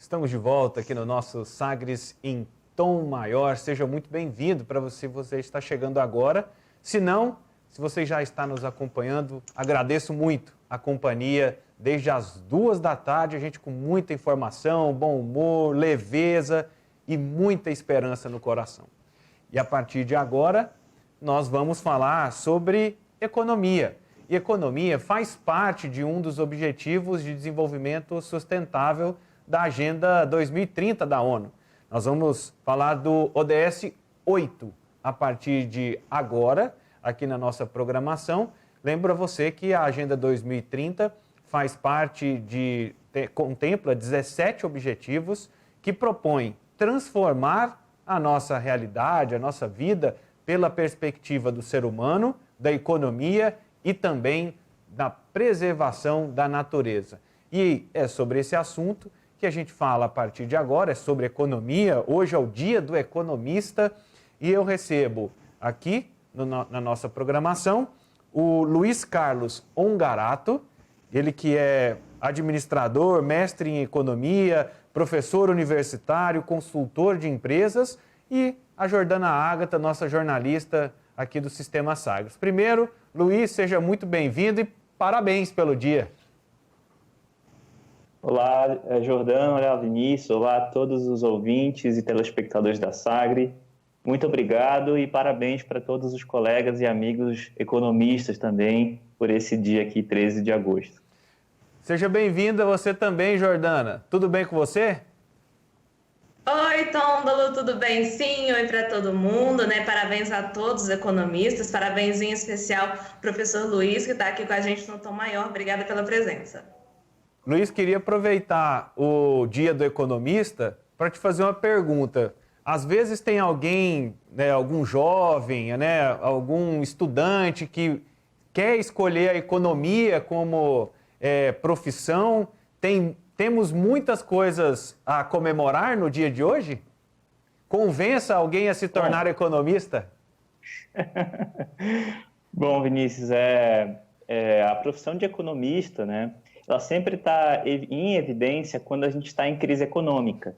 Estamos de volta aqui no nosso Sagres em Tom Maior. Seja muito bem-vindo para você está chegando agora. Se não, se você já está nos acompanhando, agradeço muito a companhia desde as 2 da tarde, a gente com muita informação, bom humor, leveza e muita esperança no coração. E a partir de agora, nós vamos falar sobre economia. E economia faz parte de um dos objetivos de desenvolvimento sustentável da Agenda 2030 da ONU. Nós vamos falar do ODS 8 a partir de agora, aqui na nossa programação. Lembro a você que a Agenda 2030 faz parte contempla 17 objetivos que propõem transformar a nossa realidade, a nossa vida, pela perspectiva do ser humano, da economia e também da preservação da natureza. E é sobre esse assunto que a gente fala a partir de agora, é sobre economia. Hoje é o Dia do Economista e eu recebo aqui na nossa programação o Luiz Carlos Ongarato, ele que é administrador, mestre em economia, professor universitário, consultor de empresas, e a Jordana Ágata, nossa jornalista aqui do Sistema Sagres. Primeiro, Luiz, seja muito bem-vindo e parabéns pelo dia. Olá, Jordana, olá, Vinícius, olá a todos os ouvintes e telespectadores da Sagre. Muito obrigado e parabéns para todos os colegas e amigos economistas também por esse dia aqui, 13 de agosto. Seja bem-vinda você também, Jordana. Tudo bem com você? Oi, Tôndolo, tudo bem? Sim, oi para todo mundo, né? Parabéns a todos os economistas, parabéns em especial ao professor Luiz, que está aqui com a gente no Tom Maior. Obrigada pela presença. Luiz, queria aproveitar o Dia do Economista para te fazer uma pergunta. Às vezes tem alguém, né, algum jovem, né, algum estudante que quer escolher a economia como profissão. Temos muitas coisas a comemorar no dia de hoje? Convença alguém a se tornar economista. Bom, Vinícius, a profissão de economista, né, ela sempre está em evidência quando a gente está em crise econômica.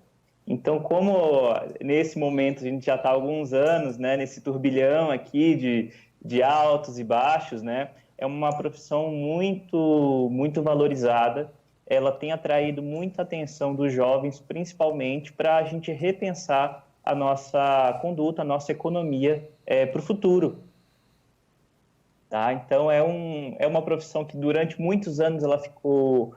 Então, como nesse momento a gente já está há alguns anos, né, nesse turbilhão aqui de altos e baixos, né, é uma profissão muito valorizada. Ela tem atraído muita atenção dos jovens, principalmente para a gente repensar a nossa conduta, a nossa economia para o futuro. Tá? Então, é uma profissão que durante muitos anos ela ficou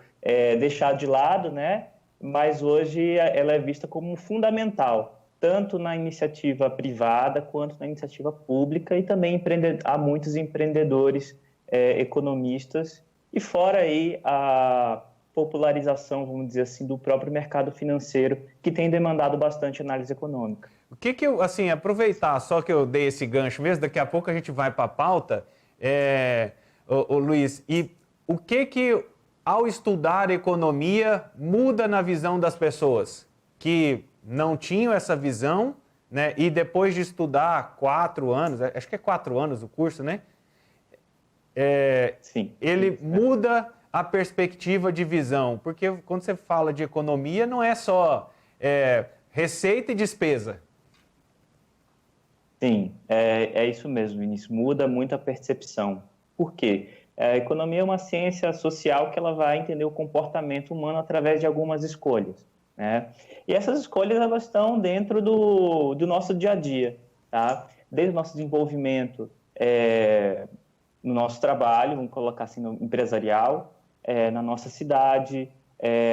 deixada de lado, né? Mas hoje ela é vista como fundamental, tanto na iniciativa privada quanto na iniciativa pública, e também há muitos empreendedores economistas, e fora aí a popularização, vamos dizer assim, do próprio mercado financeiro, que tem demandado bastante análise econômica. O que eu, assim, aproveitar só que eu dei esse gancho mesmo, daqui a pouco a gente vai para a pauta, Luiz, e o que ao estudar economia muda na visão das pessoas que não tinham essa visão, né, e depois de estudar 4 anos, acho que é 4 anos o curso, né? Sim. Ele muda a perspectiva de visão, porque quando você fala de economia, não é só receita e despesa. Sim, é isso mesmo, Vinícius. Muda muito a percepção. Por quê? A economia é uma ciência social que ela vai entender o comportamento humano através de algumas escolhas, né? E essas escolhas, elas estão dentro do nosso dia a dia, tá? Desde o nosso desenvolvimento no nosso trabalho, vamos colocar assim, no empresarial, na nossa cidade,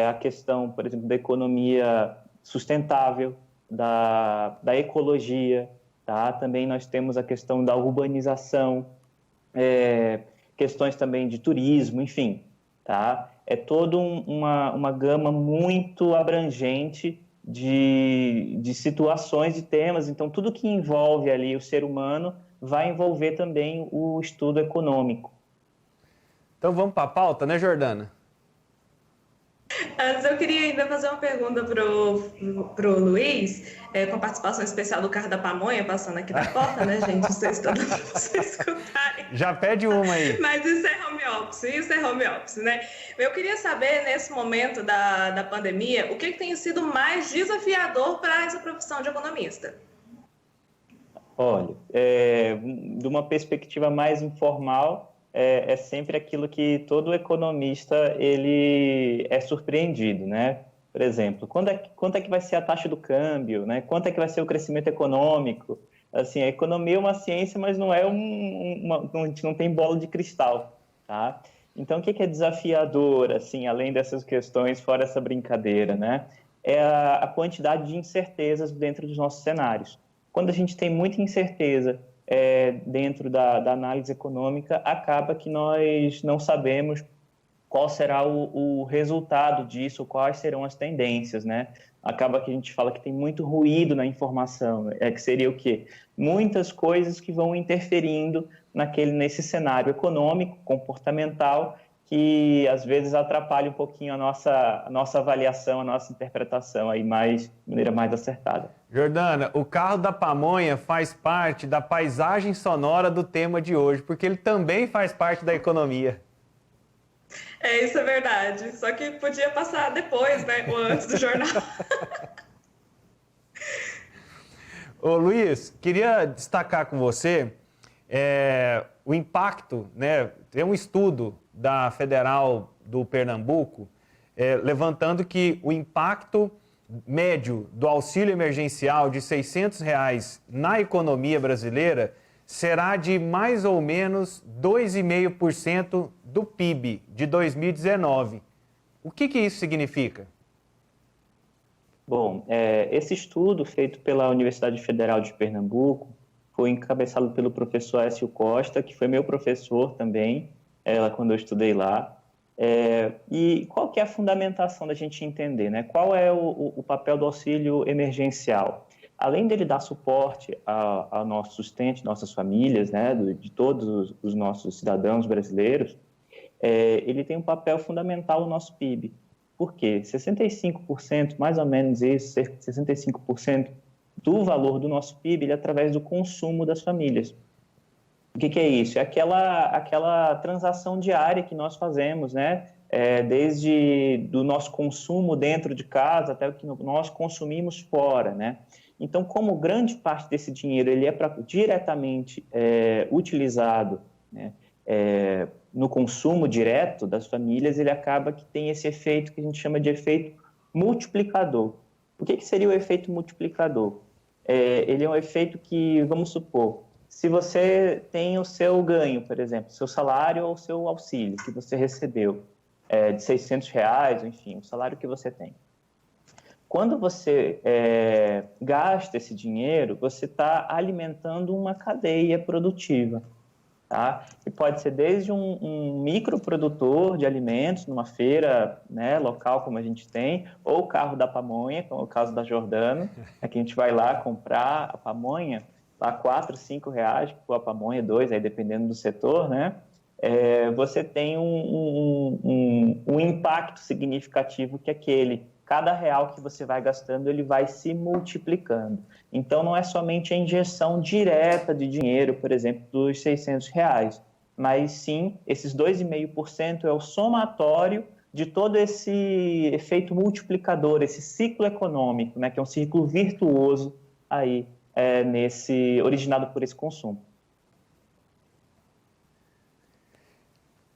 a questão, por exemplo, da economia sustentável, da ecologia, tá? Também nós temos a questão da urbanização, questões também de turismo, enfim, tá? É toda uma gama muito abrangente de situações e temas. Então, tudo que envolve ali o ser humano vai envolver também o estudo econômico. Então vamos para a pauta, né, Jordana? Antes, eu queria ainda fazer uma pergunta pro Luiz, com participação especial do carro da pamonha, passando aqui na porta, né, gente? Não sei se todo mundo vocês escutarem. Já pede uma aí. Mas isso é home office, né? Eu queria saber, nesse momento da pandemia, o que tem sido mais desafiador para essa profissão de economista? Olha, de uma perspectiva mais informal, é sempre aquilo que todo economista ele é surpreendido, né? Por exemplo, quanto é que vai ser a taxa do câmbio, né? Quanto é que vai ser o crescimento econômico? Assim, a economia é uma ciência, mas não é a gente não tem bola de cristal, tá? Então, o que é desafiador, assim, além dessas questões, fora essa brincadeira, né? É a quantidade de incertezas dentro dos nossos cenários. Quando a gente tem muita incerteza dentro da análise econômica, acaba que nós não sabemos qual será o resultado disso, quais serão as tendências, né? Acaba que a gente fala que tem muito ruído na informação, que seria o quê? Muitas coisas que vão interferindo nesse cenário econômico, comportamental, que às vezes atrapalha um pouquinho a nossa avaliação, a nossa interpretação aí de maneira mais acertada. Jordana, o carro da pamonha faz parte da paisagem sonora do tema de hoje, porque ele também faz parte da economia. Isso é verdade. Só que podia passar depois, né? Ou antes do jornal. Ô Luiz, queria destacar com você o impacto, né? Tem um estudo da Federal do Pernambuco levantando que o impacto médio do auxílio emergencial de R$ 600 na economia brasileira será de mais ou menos 2,5% do PIB de 2019. O que isso significa? Bom, esse estudo feito pela Universidade Federal de Pernambuco foi encabeçado pelo professor Écio Costa, que foi meu professor também, quando eu estudei lá. E qual que é a fundamentação da gente entender, né? Qual é o papel do auxílio emergencial? Além dele dar suporte ao nosso sustento, nossas famílias, né? De todos os nossos cidadãos brasileiros, ele tem um papel fundamental no nosso PIB. Por quê? 65%, mais ou menos isso, cerca de 65% do valor do nosso PIB é através do consumo das famílias. O que é isso? É aquela transação diária que nós fazemos, né? Desde do nosso consumo dentro de casa até o que nós consumimos fora, né? Então, como grande parte desse dinheiro ele é diretamente utilizado, né? No consumo direto das famílias, ele acaba que tem esse efeito que a gente chama de efeito multiplicador. O que seria o efeito multiplicador? Ele é um efeito que, vamos supor, se você tem o seu ganho, por exemplo, seu salário ou seu auxílio que você recebeu de R$ 600, enfim, o salário que você tem. Quando você gasta esse dinheiro, você está alimentando uma cadeia produtiva. Tá? E pode ser desde um microprodutor de alimentos numa feira, né, local como a gente tem, ou o carro da pamonha, como é o caso da Jordana, que a gente vai lá comprar a pamonha, lá R$4, R$5, a pamonha 2, aí dependendo do setor, né? Você tem um impacto significativo que cada real que você vai gastando, ele vai se multiplicando. Então, não é somente a injeção direta de dinheiro, por exemplo, dos R$600, mas sim, esses 2,5% é o somatório de todo esse efeito multiplicador, esse ciclo econômico, né, que é um ciclo virtuoso aí, originado por esse consumo.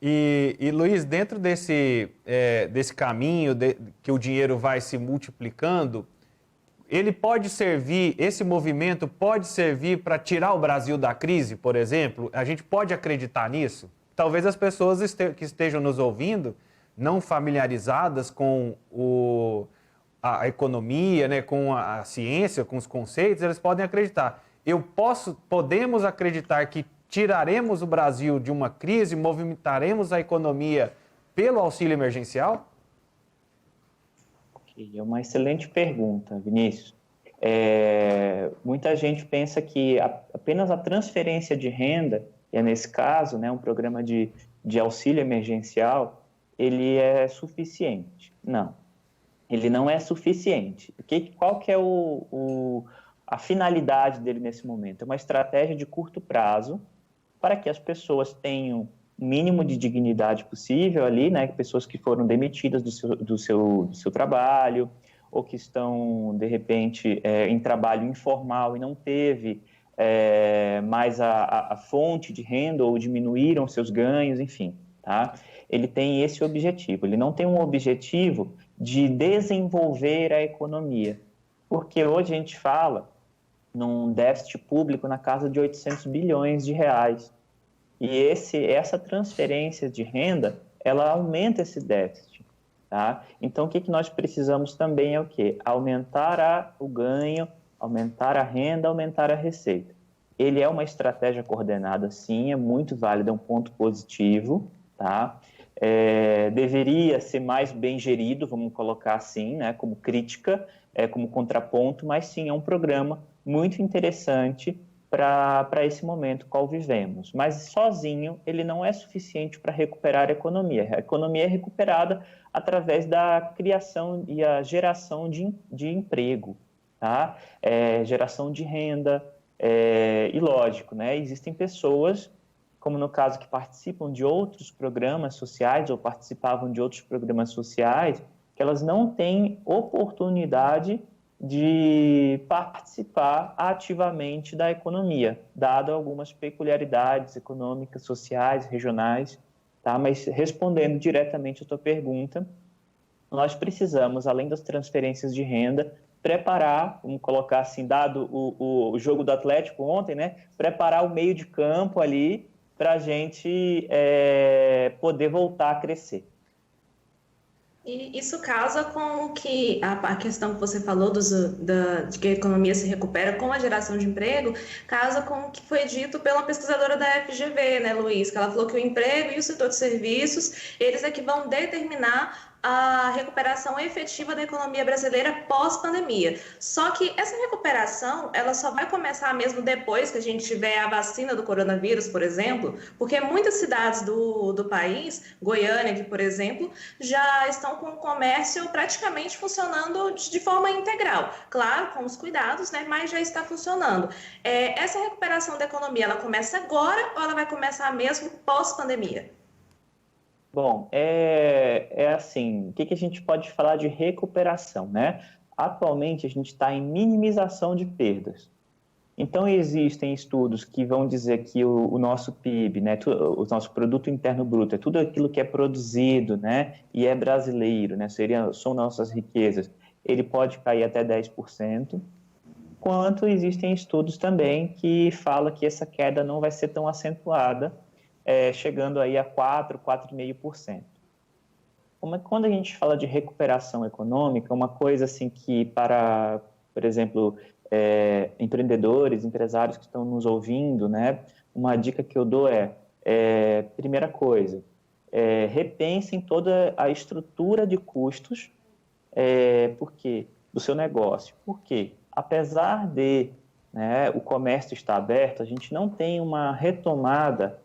E Luiz, dentro desse caminho que o dinheiro vai se multiplicando, esse movimento pode servir para tirar o Brasil da crise, por exemplo? A gente pode acreditar nisso? Talvez as pessoas que estejam nos ouvindo, não familiarizadas com a economia, né, com a ciência, com os conceitos, eles podem acreditar. Podemos acreditar que tiraremos o Brasil de uma crise, movimentaremos a economia pelo auxílio emergencial? É uma excelente pergunta, Vinícius. Muita gente pensa que apenas a transferência de renda, nesse caso, né, um programa de auxílio emergencial, ele é suficiente. Não, ele não é suficiente. Qual que é a finalidade dele nesse momento? É uma estratégia de curto prazo para que as pessoas tenham o mínimo de dignidade possível ali, né? Pessoas que foram demitidas do seu trabalho ou que estão, de repente, em trabalho informal e não teve mais a fonte de renda ou diminuíram seus ganhos, enfim, tá? Ele tem esse objetivo. Ele não tem um objetivo de desenvolver a economia, porque hoje a gente fala num déficit público na casa de 800 bilhões de reais. E essa transferência de renda, ela aumenta esse déficit, tá? Então, o que nós precisamos também é o quê? Aumentar o ganho, aumentar a renda, aumentar a receita. Ele é uma estratégia coordenada, sim, é muito válido, é um ponto positivo, tá? Deveria ser mais bem gerido, vamos colocar assim, né? Como crítica, como contraponto, mas sim, é um programa muito interessante para esse momento qual vivemos. Mas sozinho ele não é suficiente para recuperar a economia. A economia é recuperada através da criação e a geração de emprego, tá? Geração de renda, e lógico, né? Existem pessoas, como no caso que participam de outros programas sociais ou participavam de outros programas sociais, que elas não têm oportunidade de participar ativamente da economia, dado algumas peculiaridades econômicas, sociais, regionais, tá? Mas respondendo diretamente a tua pergunta, nós precisamos, além das transferências de renda, preparar, vamos colocar assim, dado o jogo do Atlético ontem, né? Preparar o meio de campo ali para a gente poder voltar a crescer. E isso casa com o que a questão que você falou de que a economia se recupera com a geração de emprego, casa com o que foi dito pela pesquisadora da FGV, né, Luiz? Que ela falou que o emprego e o setor de serviços, eles é que vão determinar a recuperação efetiva da economia brasileira pós-pandemia. Só que essa recuperação, ela só vai começar mesmo depois que a gente tiver a vacina do coronavírus, por exemplo, porque muitas cidades do país, Goiânia, que, por exemplo, já estão com o comércio praticamente funcionando de forma integral. Claro, com os cuidados, né, mas já está funcionando. Essa recuperação da economia, ela começa agora ou ela vai começar mesmo pós-pandemia? Bom, assim, o que a gente pode falar de recuperação, né? Atualmente, a gente está em minimização de perdas. Então, existem estudos que vão dizer que o nosso PIB, né, o nosso Produto Interno Bruto, é tudo aquilo que é produzido, né, e é brasileiro, né, são nossas riquezas, ele pode cair até 10%, quanto existem estudos também que falam que essa queda não vai ser tão acentuada, chegando aí a 4,5%. Quando a gente fala de recuperação econômica, uma coisa assim que para, por exemplo, empreendedores, empresários que estão nos ouvindo, né, uma dica que eu dou primeira coisa, repensem toda a estrutura de custos do seu negócio. Por quê? Apesar de, né, o comércio estar aberto, a gente não tem uma retomada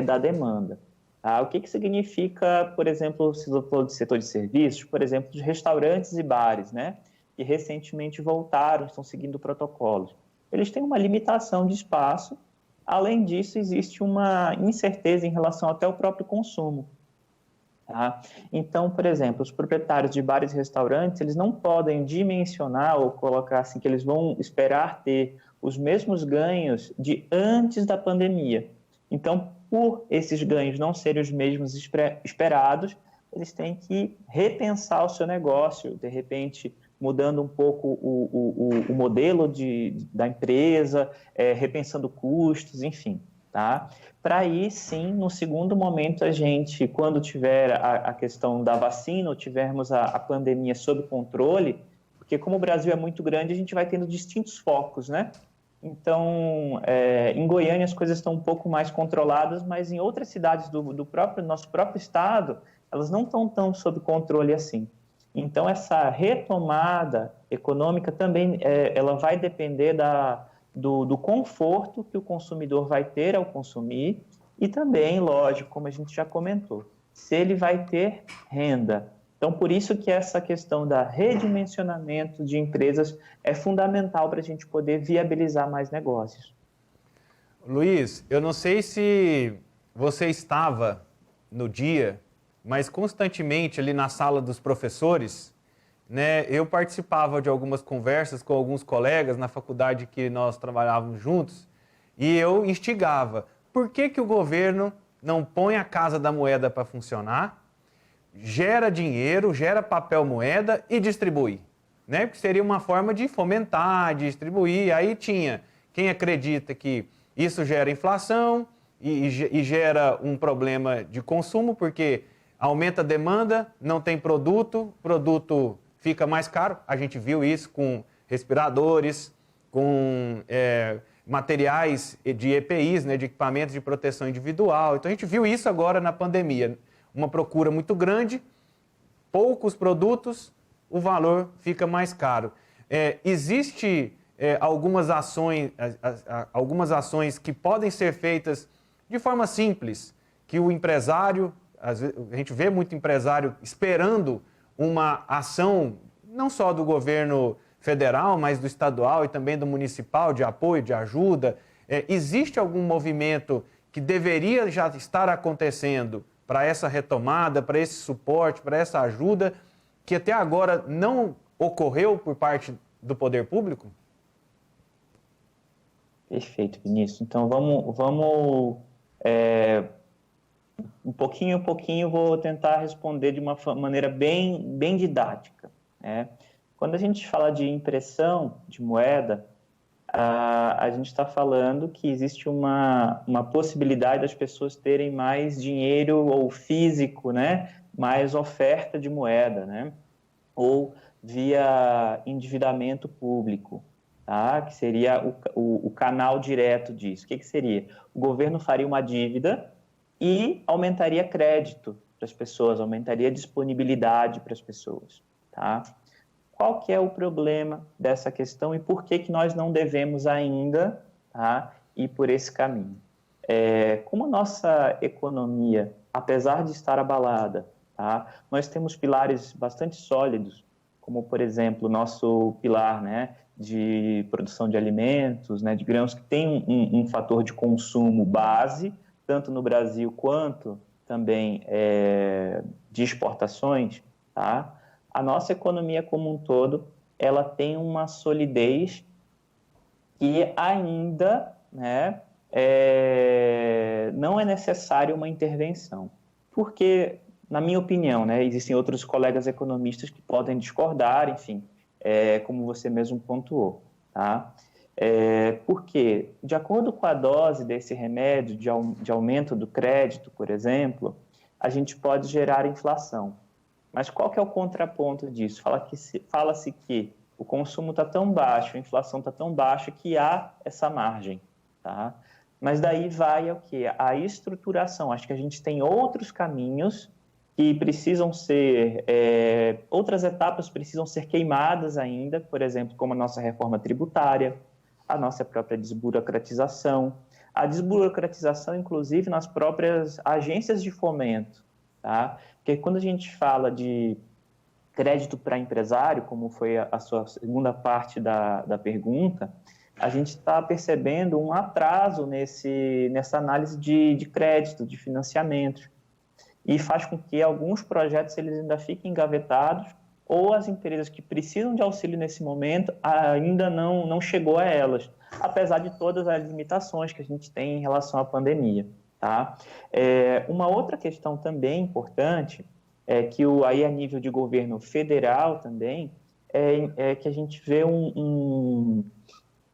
da demanda. Tá? O que significa, por exemplo, se eu for do setor de serviços, por exemplo, de restaurantes e bares, né, que recentemente voltaram, estão seguindo protocolos. Eles têm uma limitação de espaço, além disso, existe uma incerteza em relação até ao próprio consumo. Tá? Então, por exemplo, os proprietários de bares e restaurantes, eles não podem dimensionar ou colocar assim que eles vão esperar ter os mesmos ganhos de antes da pandemia. Então, por esses ganhos não serem os mesmos esperados, eles têm que repensar o seu negócio, de repente mudando um pouco o modelo da empresa, repensando custos, enfim. Tá? Para aí, sim, no segundo momento, a gente, quando tiver a questão da vacina ou tivermos a pandemia sob controle, porque como o Brasil é muito grande, a gente vai tendo distintos focos, né? Então, em Goiânia as coisas estão um pouco mais controladas, mas em outras cidades do nosso próprio estado, elas não estão tão sob controle assim. Então, essa retomada econômica também ela vai depender do conforto que o consumidor vai ter ao consumir e também, lógico, como a gente já comentou, se ele vai ter renda. Então, por isso que essa questão da redimensionamento de empresas é fundamental para a gente poder viabilizar mais negócios. Luiz, eu não sei se você estava no dia, mas constantemente ali na sala dos professores, né, eu participava de algumas conversas com alguns colegas na faculdade que nós trabalhávamos juntos e eu instigava. Por que o governo não põe a Casa da Moeda para funcionar, gera dinheiro, gera papel moeda e distribui? Né? Porque seria uma forma de fomentar, de distribuir. Aí tinha quem acredita que isso gera inflação e gera um problema de consumo, porque aumenta a demanda, não tem produto, produto fica mais caro. A gente viu isso com respiradores, com materiais de EPIs, né, de equipamentos de proteção individual. Então a gente viu isso agora na pandemia. Uma procura muito grande, poucos produtos, o valor fica mais caro. Existe algumas ações que podem ser feitas de forma simples, que o empresário, às vezes, a gente vê muito empresário esperando uma ação, não só do governo federal, mas do estadual e também do municipal, de apoio, de ajuda. Existe algum movimento que deveria já estar acontecendo para essa retomada, para esse suporte, para essa ajuda, que até agora não ocorreu por parte do poder público? Perfeito, Vinícius. Então, vamos um pouquinho, vou tentar responder de uma maneira bem didática, né? Quando a gente fala de impressão de moeda, a gente está falando que existe uma possibilidade das pessoas terem mais dinheiro ou físico, né? Mais oferta de moeda, né? Ou via endividamento público, tá? Que seria o canal direto disso. O que seria? O governo faria uma dívida e aumentaria crédito para as pessoas, aumentaria disponibilidade para as pessoas, tá? Qual que é o problema dessa questão e por que nós não devemos ainda, tá, ir por esse caminho? Como a nossa economia, apesar de estar abalada, tá, nós temos pilares bastante sólidos, como, por exemplo, o nosso pilar, né, de produção de alimentos, né, de grãos, que tem um fator de consumo base, tanto no Brasil quanto também de exportações, tá? A nossa economia como um todo, ela tem uma solidez que ainda, né, não é necessário uma intervenção. Porque, na minha opinião, né, existem outros colegas economistas que podem discordar, enfim, como você mesmo pontuou, tá? Porque, de acordo com a dose desse remédio de aumento do crédito, por exemplo, a gente pode gerar inflação. Mas qual que é o contraponto disso? Fala-se que o consumo está tão baixo, a inflação está tão baixa que há essa margem, tá? Mas daí vai o quê? A estruturação. Acho que a gente tem outros caminhos que precisam ser... outras etapas precisam ser queimadas ainda, por exemplo, como a nossa reforma tributária, a nossa própria desburocratização, a desburocratização, inclusive, nas próprias agências de fomento, tá? Porque quando a gente fala de crédito para empresário, como foi a sua segunda parte da pergunta, a gente está percebendo um atraso nessa análise de crédito, de financiamento, e faz com que alguns projetos eles ainda fiquem engavetados ou as empresas que precisam de auxílio nesse momento ainda não chegou a elas, apesar de todas as limitações que a gente tem em relação à pandemia. Tá? Uma outra questão também importante é que aí a nível de governo federal também é que a gente vê um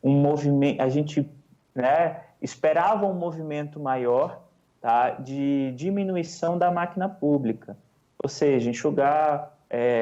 movimento, a gente, né, esperava um movimento maior, tá, de diminuição da máquina pública, ou seja, enxugar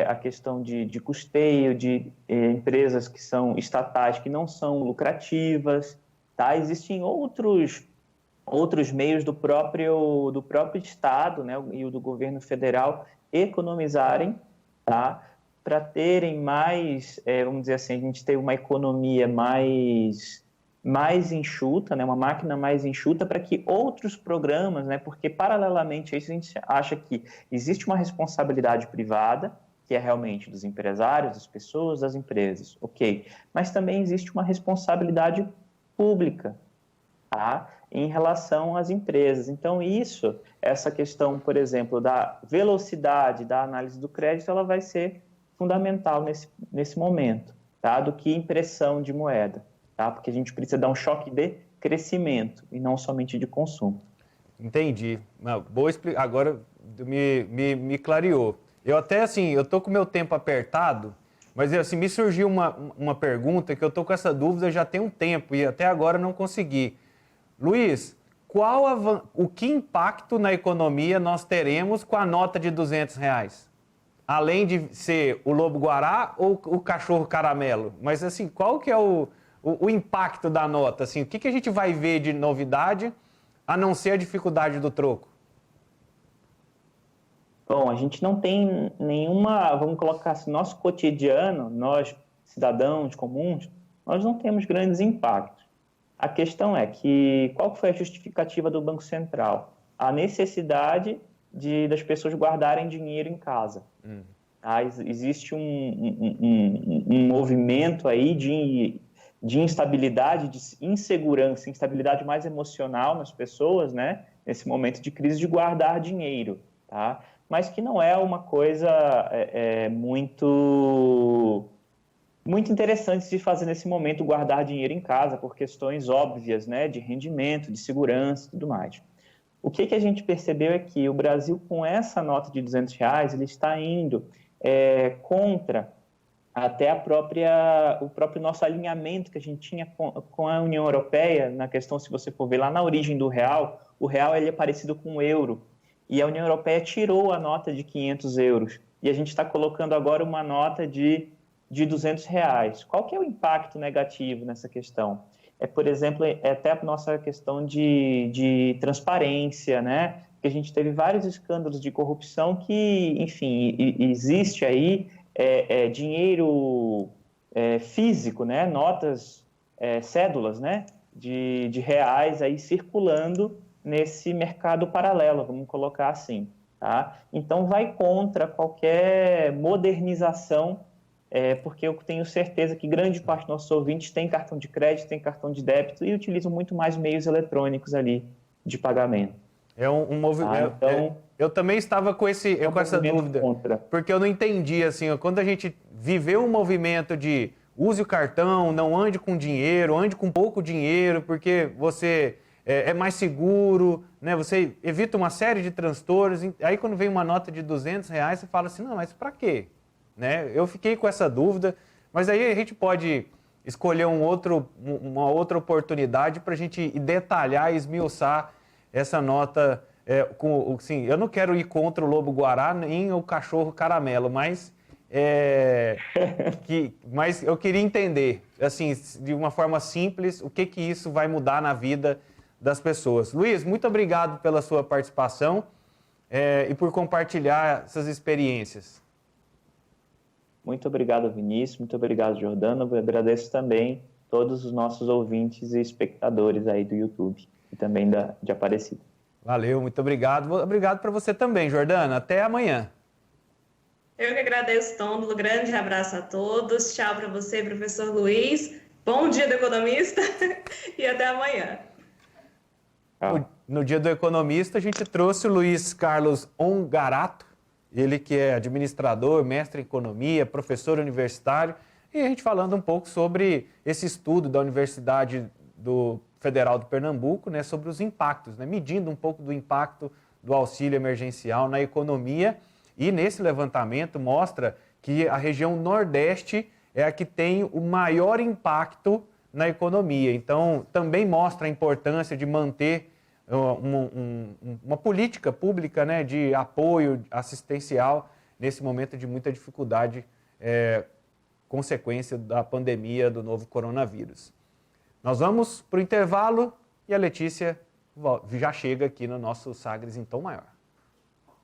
a questão de custeio de empresas que são estatais que não são lucrativas, tá? Existem outros meios do próprio Estado, né, e do governo federal economizarem, tá, para terem mais, vamos dizer assim, a gente ter uma economia mais mais enxuta, né, uma máquina mais enxuta para que outros programas, né, porque paralelamente a isso a gente acha que existe uma responsabilidade privada, que é realmente dos empresários, das pessoas, das empresas, ok, mas também existe uma responsabilidade pública, tá, em relação às empresas. Então essa questão, por exemplo, da velocidade da análise do crédito, ela vai ser fundamental nesse momento, tá, do que impressão de moeda. Tá? Porque a gente precisa dar um choque de crescimento e não somente de consumo. Entendi. Boa explicação. Agora me clareou. Eu até, assim, eu tô com o meu tempo apertado, mas assim, me surgiu uma pergunta que eu tô com essa dúvida já tem um tempo e até agora não consegui. Luiz, o que impacto na economia nós teremos com a nota de R$200? Além de ser o lobo-guará ou o cachorro caramelo? Mas assim, qual que é o impacto da nota? Assim, o que a gente vai ver de novidade, a não ser a dificuldade do troco? Bom, a gente não tem nenhuma, vamos colocar assim, nosso cotidiano, nós cidadãos comuns, nós não temos grandes impactos. A questão é que, qual foi a justificativa do Banco Central? A necessidade das pessoas guardarem dinheiro em casa. Existe um movimento aí de instabilidade, de insegurança, instabilidade mais emocional nas pessoas, né? Nesse momento de crise, de guardar dinheiro, tá? Mas que não é uma coisa muito interessante de fazer nesse momento, guardar dinheiro em casa, por questões óbvias, né? De rendimento, de segurança e tudo mais. O que a gente percebeu é que o Brasil, com essa nota de R$200, ele está indo contra até o próprio nosso alinhamento que a gente tinha com a União Europeia, na questão, se você for ver lá na origem do real, o real ele é parecido com o euro, e a União Europeia tirou a nota de €500, e a gente está colocando agora uma nota de R$200. Qual que é o impacto negativo nessa questão? Por exemplo, até a nossa questão de transparência, né? Porque a gente teve vários escândalos de corrupção que, enfim, existe aí dinheiro físico, né? Notas, cédulas, né? De reais aí circulando nesse mercado paralelo, vamos colocar assim, tá? Então, vai contra qualquer modernização, porque eu tenho certeza que grande parte dos nossos ouvintes tem cartão de crédito, tem cartão de débito e utilizam muito mais meios eletrônicos ali de pagamento. É um movimento. Então, eu também estava com essa dúvida, porque eu não entendi, assim, quando a gente viveu um movimento de use o cartão, não ande com dinheiro, ande com pouco dinheiro, porque você é mais seguro, né? Você evita uma série de transtornos. Aí quando vem uma nota de R$200, você fala assim, não, mas para quê? Né? Eu fiquei com essa dúvida, mas aí a gente pode escolher uma outra oportunidade para a gente detalhar e esmiuçar essa nota. Assim, eu não quero ir contra o lobo-guará nem o cachorro caramelo, mas eu queria entender, assim, de uma forma simples, o que isso vai mudar na vida das pessoas. Luiz, muito obrigado pela sua participação e por compartilhar essas experiências. Muito obrigado, Vinícius. Muito obrigado, Jordano. Eu agradeço também todos os nossos ouvintes e espectadores aí do YouTube e também de Aparecida. Valeu, muito obrigado. Obrigado para você também, Jordana. Até amanhã. Eu que agradeço, Tôndolo. Grande abraço a todos. Tchau para você, professor Luiz. Bom dia do economista e até amanhã. No Dia do Economista, a gente trouxe o Luiz Carlos Ongarato, ele que é administrador, mestre em economia, professor universitário, e a gente falando um pouco sobre esse estudo da Universidade Federal do Pernambuco, né, sobre os impactos, né, medindo um pouco do impacto do auxílio emergencial na economia, e nesse levantamento mostra que a região Nordeste é a que tem o maior impacto na economia. Então, também mostra a importância de manter uma política pública, né, de apoio assistencial nesse momento de muita dificuldade, consequência da pandemia do novo coronavírus. Nós vamos para o intervalo e a Letícia já chega aqui no nosso Sagres em Tom Maior.